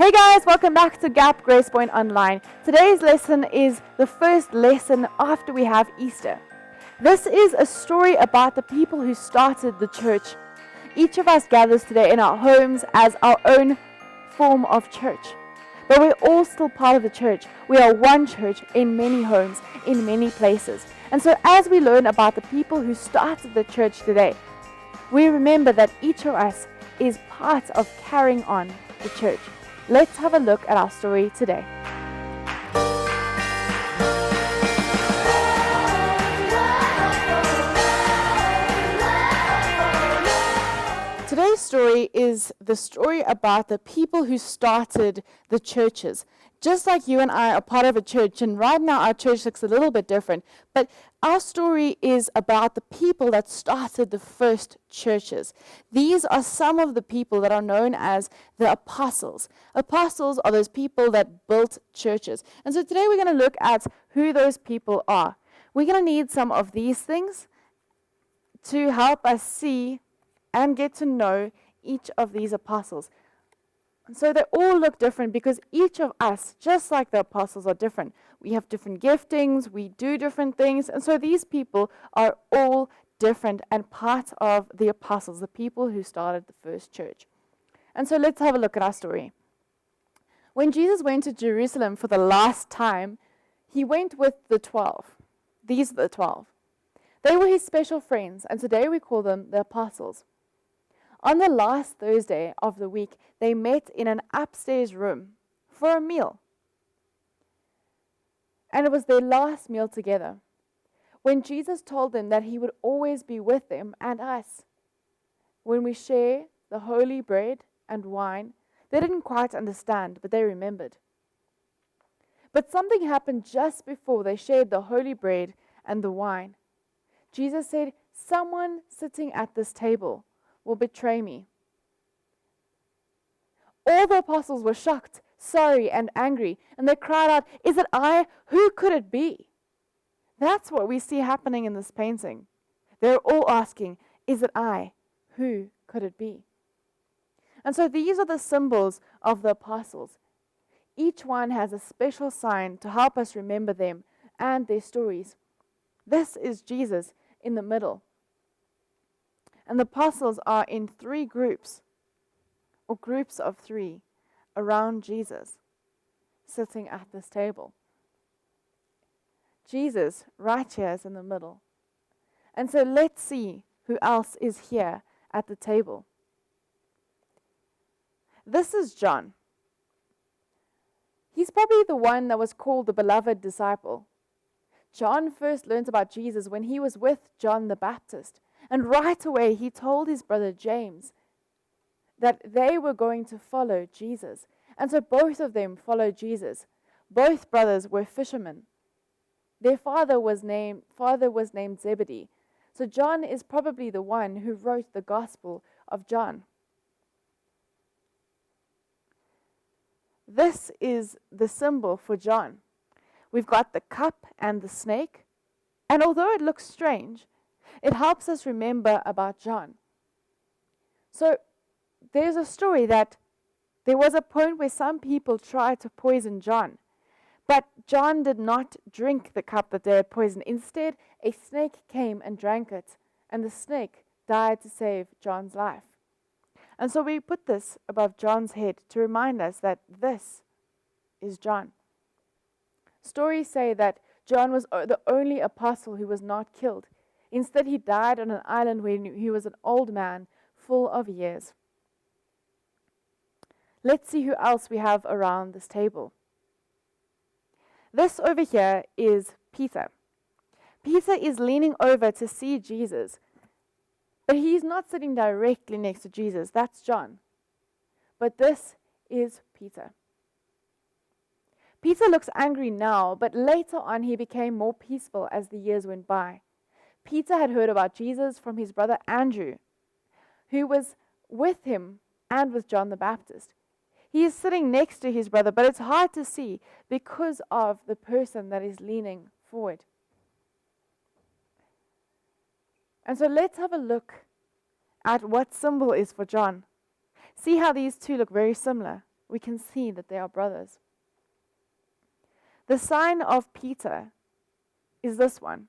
Hey guys, welcome back to Gap Gracepoint Online. Today's lesson is the first lesson after we have Easter. This is a story about the people who started the church. Each of us gathers today in our homes as our own form of church. But we're all still part of the church. We are one church in many homes, in many places. And so as we learn about the people who started the church today, we remember that each of us is part of carrying on the church. Let's have a look at our story today. Today's story is the story about the people who started the churches. Just like you and I are part of a church, and right now our church looks a little bit different, but our story is about the people that started the first churches. These are some of the people that are known as the apostles. Apostles are those people that built churches. And so today we're going to look at who those people are. We're going to need some of these things to help us see and get to know each of these apostles. And so they all look different because each of us, just like the apostles, are different. We have different giftings, we do different things, and so these people are all different and part of the apostles, the people who started the first church. And so let's have a look at our story. When Jesus went to Jerusalem for the last time, he went with the 12. These are the 12. They were his special friends, and today we call them the apostles. On the last Thursday of the week, they met in an upstairs room for a meal. And it was their last meal together. When Jesus told them that he would always be with them and us, when we share the holy bread and wine, they didn't quite understand, but they remembered. But something happened just before they shared the holy bread and the wine. Jesus said, "Someone sitting at this table will betray me." All the apostles were shocked, sorry, and angry, and they cried out, "Is it I? Who could it be?" That's what we see happening in this painting. They're all asking, "Is it I? Who could it be?" And so these are the symbols of the apostles. Each one has a special sign to help us remember them and their stories. This is Jesus in the middle. And the apostles are in three groups, or groups of three, around Jesus, sitting at this table. Jesus, right here, is in the middle. And so let's see who else is here at the table. This is John. He's probably the one that was called the beloved disciple. John first learned about Jesus when he was with John the Baptist. And right away, he told his brother James that they were going to follow Jesus. And so both of them followed Jesus. Both brothers were fishermen. Their father was named Zebedee. So John is probably the one who wrote the Gospel of John. This is the symbol for John. We've got the cup and the snake. And although it looks strange, it helps us remember about John. So there's a story that there was a point where some people tried to poison John. But John did not drink the cup that they had poisoned. Instead, a snake came and drank it. And the snake died to save John's life. And so we put this above John's head to remind us that this is John. Stories say that John was the only apostle who was not killed. Instead, he died on an island where he was an old man, full of years. Let's see who else we have around this table. This over here is Peter. Peter is leaning over to see Jesus, but he's not sitting directly next to Jesus. That's John. But this is Peter. Peter looks angry now, but later on he became more peaceful as the years went by. Peter had heard about Jesus from his brother Andrew, who was with him and with John the Baptist. He is sitting next to his brother, but it's hard to see because of the person that is leaning forward. And so let's have a look at what symbol is for John. See how these two look very similar. we can see that they are brothers. The sign of Peter is this one.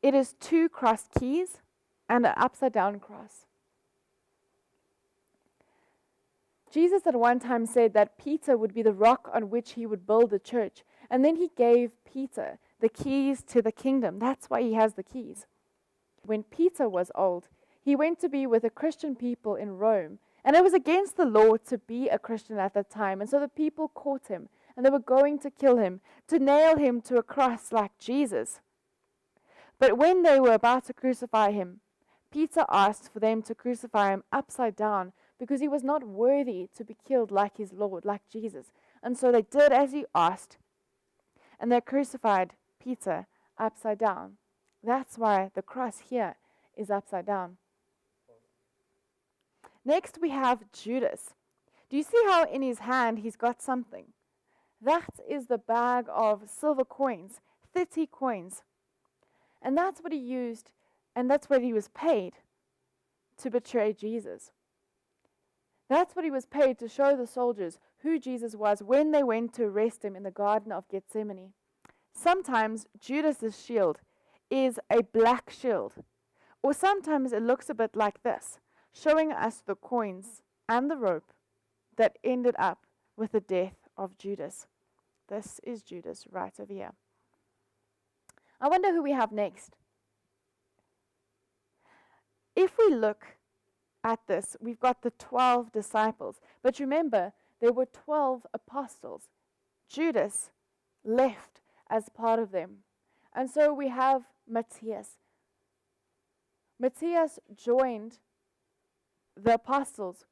It is 2 crossed keys and an upside down cross. Jesus at one time said that Peter would be the rock on which he would build the church. And then he gave Peter the keys to the kingdom. That's why he has the keys. When Peter was old, he went to be with the Christian people in Rome. And it was against the law to be a Christian at that time. And so the people caught him. And they were going to kill him, to nail him to a cross like Jesus. But when they were about to crucify him, Peter asked for them to crucify him upside down, because he was not worthy to be killed like his Lord, like Jesus. And so they did as he asked, and they crucified Peter upside down. That's why the cross here is upside down. Next we have Judas. Do you see how in his hand he's got something? That is the bag of silver coins, 30 coins. And that's what he used, and that's what he was paid to betray Jesus. That's what he was paid to show the soldiers who Jesus was when they went to arrest him in the Garden of Gethsemane. Sometimes Judas's shield is a black shield, or sometimes it looks a bit like this, showing us the coins and the rope that ended up with the death of Judas. This is Judas right over here. I wonder who we have next. If we look at this, we've got the 12 disciples. But remember, there were 12 apostles. Judas left as part of them. And so we have Matthias. Matthias joined the apostles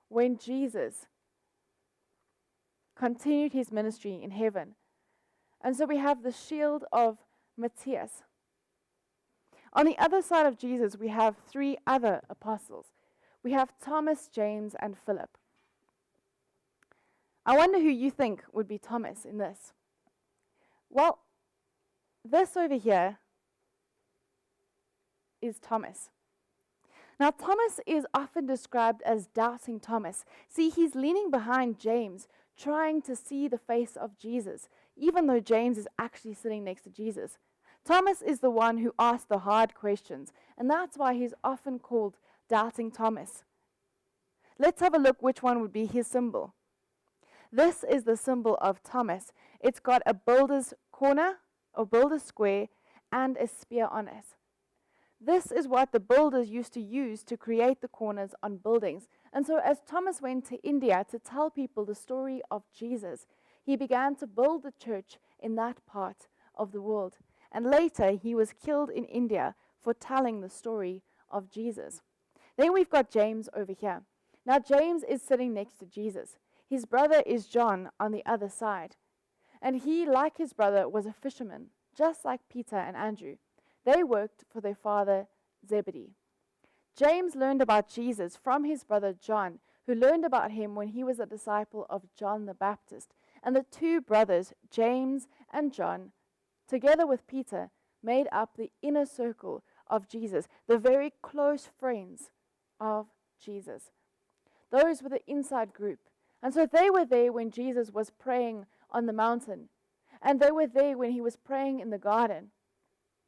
when Jesus continued his ministry in heaven. And so we have the shield of Matthias. On the other side of Jesus, we have 3 other apostles. We have Thomas, James, and Philip. I wonder who you think would be Thomas in this. Well, this over here is Thomas. Now, Thomas is often described as doubting Thomas. See, he's leaning behind James, trying to see the face of Jesus, even though James is actually sitting next to Jesus. Thomas is the one who asked the hard questions, and that's why he's often called Doubting Thomas. Let's have a look which one would be his symbol. This is the symbol of Thomas. It's got a builder's corner, a builder's square, and a spear on it. This is what the builders used to use to create the corners on buildings. And so as Thomas went to India to tell people the story of Jesus, he began to build the church in that part of the world. And later he was killed in India for telling the story of Jesus. Then we've got James over here. Now James is sitting next to Jesus. His brother is John on the other side. And he, like his brother, was a fisherman, just like Peter and Andrew. They worked for their father Zebedee. James learned about Jesus from his brother John, who learned about him when he was a disciple of John the Baptist. And the 2 brothers, James and John, together with Peter, made up the inner circle of Jesus, the very close friends of Jesus. Those were the inside group. And so they were there when Jesus was praying on the mountain. And they were there when he was praying in the garden.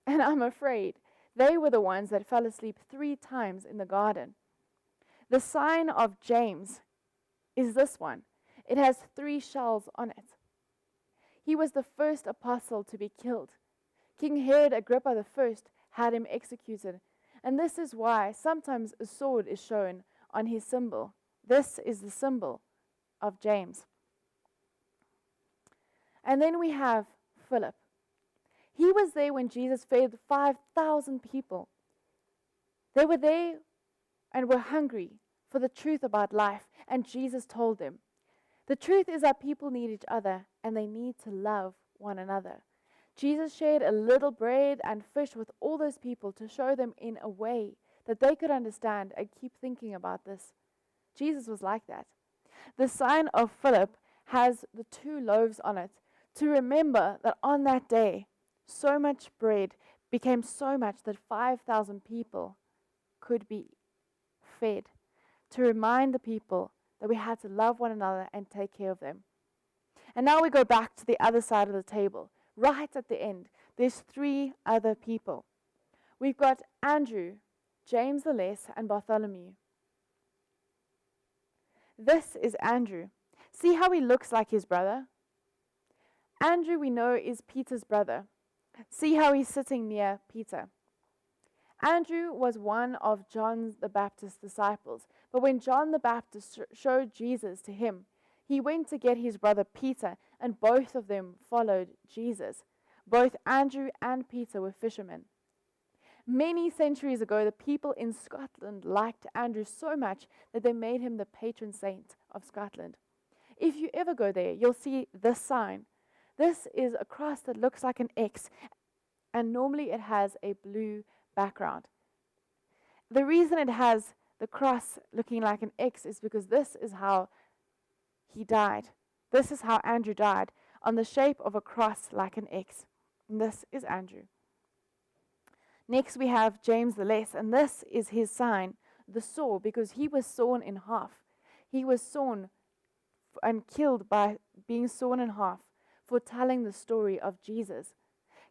And I'm afraid they were the ones that fell asleep 3 times in the garden. The sign of James is this one. It has 3 shells on it. He was the first apostle to be killed. King Herod Agrippa I had him executed. And this is why sometimes a sword is shown on his symbol. This is the symbol of James. And then we have Philip. He was there when Jesus fed 5,000 people. They were there and were hungry for the truth about life, and Jesus told them, the truth is that people need each other and they need to love one another. Jesus shared a little bread and fish with all those people to show them in a way that they could understand and keep thinking about this. Jesus was like that. The sign of Philip has the 2 loaves on it to remember that on that day, so much bread became so much that 5,000 people could be fed. To remind the people that we had to love one another and take care of them. And now we go back to the other side of the table. Right at the end, there's 3 other people. We've got Andrew, James the Less, and Bartholomew. This is Andrew. See how he looks like his brother? Andrew, we know, is Peter's brother. See how he's sitting near Peter. Andrew was one of John the Baptist's disciples, but when John the Baptist showed Jesus to him, he went to get his brother Peter, and both of them followed Jesus. Both Andrew and Peter were fishermen. Many centuries ago, the people in Scotland liked Andrew so much that they made him the patron saint of Scotland. If you ever go there, you'll see this sign. This is a cross that looks like an X, and normally it has a blue background. The reason it has the cross looking like an X is because this is how he died. This is how Andrew died, on the shape of a cross like an X. And this is Andrew. Next we have James the Less, and this is his sign, the saw, because he was sawn in half. He was sawn and killed by being sawn in half for telling the story of Jesus.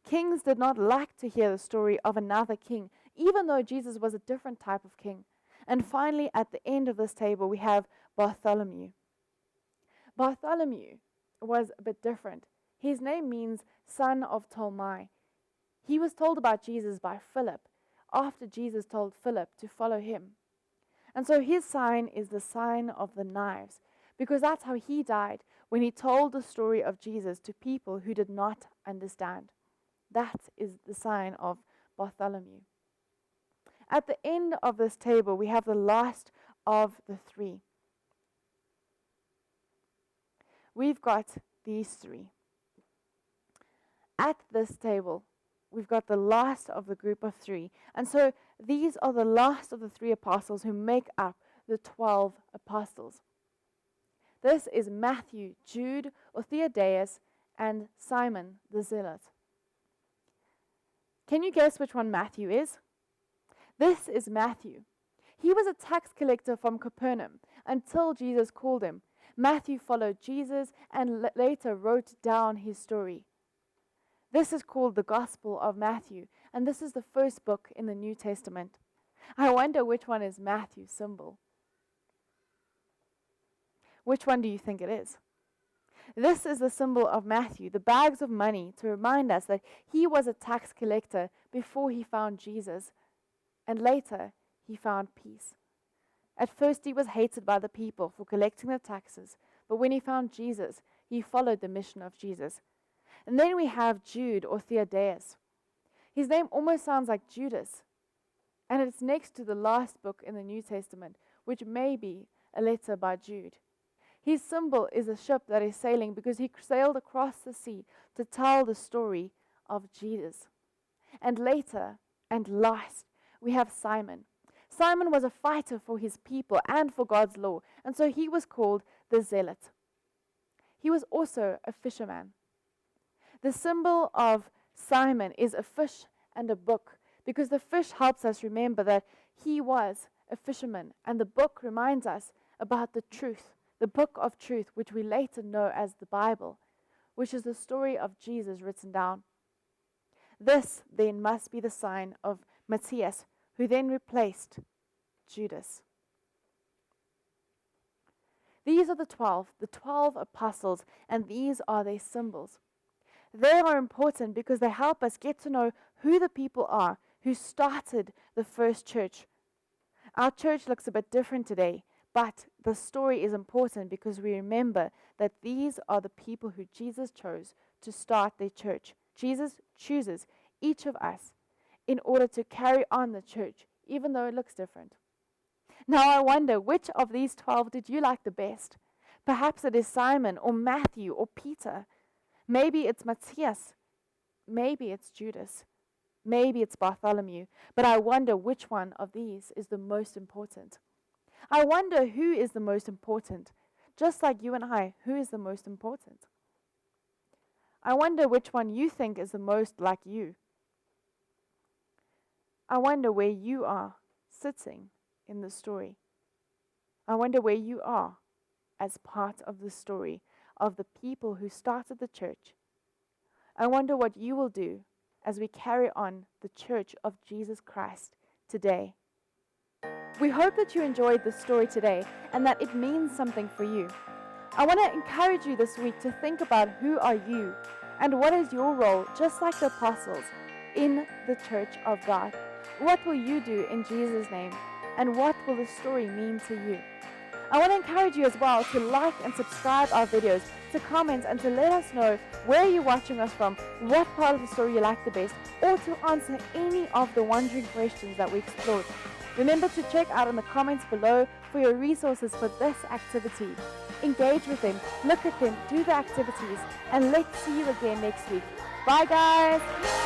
Kings did not like to hear the story of another king, even though Jesus was a different type of king. And finally, at the end of this table, we have Bartholomew. Bartholomew was a bit different. His name means son of Ptolemy. He was told about Jesus by Philip, after Jesus told Philip to follow him. And so his sign is the sign of the knives, because that's how he died when he told the story of Jesus to people who did not understand. That is the sign of Bartholomew. At the end of this table, we have the last of the 3. We've got these 3. At this table, we've got the last of the group of 3. And so these are the last of the 3 apostles who make up the 12 apostles. This is Matthew, Jude, or Thaddeus, and Simon the Zealot. Can you guess which one Matthew is? This is Matthew. He was a tax collector from Capernaum until Jesus called him. Matthew followed Jesus and later wrote down his story. This is called the Gospel of Matthew, and this is the first book in the New Testament. I wonder which one is Matthew's symbol. Which one do you think it is? This is the symbol of Matthew, the bags of money, to remind us that he was a tax collector before he found Jesus, and later he found peace. At first he was hated by the people for collecting the taxes, but when he found Jesus, he followed the mission of Jesus. And then we have Jude, or Thaddeus. His name almost sounds like Judas, and it's next to the last book in the New Testament, which may be a letter by Jude. His symbol is a ship that is sailing because he sailed across the sea to tell the story of Jesus. And later, and last, we have Simon. Simon was a fighter for his people and for God's law, and so he was called the Zealot. He was also a fisherman. The symbol of Simon is a fish and a book, because the fish helps us remember that he was a fisherman, and the book reminds us about the truth, the book of truth, which we later know as the Bible, which is the story of Jesus written down. This then must be the sign of Matthias, who then replaced Judas. These are the 12 apostles, and these are their symbols. They are important because they help us get to know who the people are who started the first church. Our church looks a bit different today, but the story is important because we remember that these are the people who Jesus chose to start their church. Jesus chooses each of us in order to carry on the church, even though it looks different. Now I wonder, which of these 12 did you like the best? Perhaps it is Simon or Matthew or Peter. Maybe it's Matthias. Maybe it's Judas. Maybe it's Bartholomew. But I wonder which one of these is the most important. I wonder who is the most important. Just like you and I, who is the most important? I wonder which one you think is the most like you. I wonder where you are sitting in the story. I wonder where you are as part of the story of the people who started the church. I wonder what you will do as we carry on the church of Jesus Christ today. We hope that you enjoyed this story today and that it means something for you. I want to encourage you this week to think about who are you and what is your role, just like the apostles, in the church of God. What will you do in Jesus' name? And what will the story mean to you? I want to encourage you as well to like and subscribe our videos, to comment and to let us know where you're watching us from, what part of the story you like the best, or to answer any of the wondering questions that we explored. Remember to check out in the comments below for your resources for this activity. Engage with them, look at them, do the activities, and let's see you again next week. Bye guys!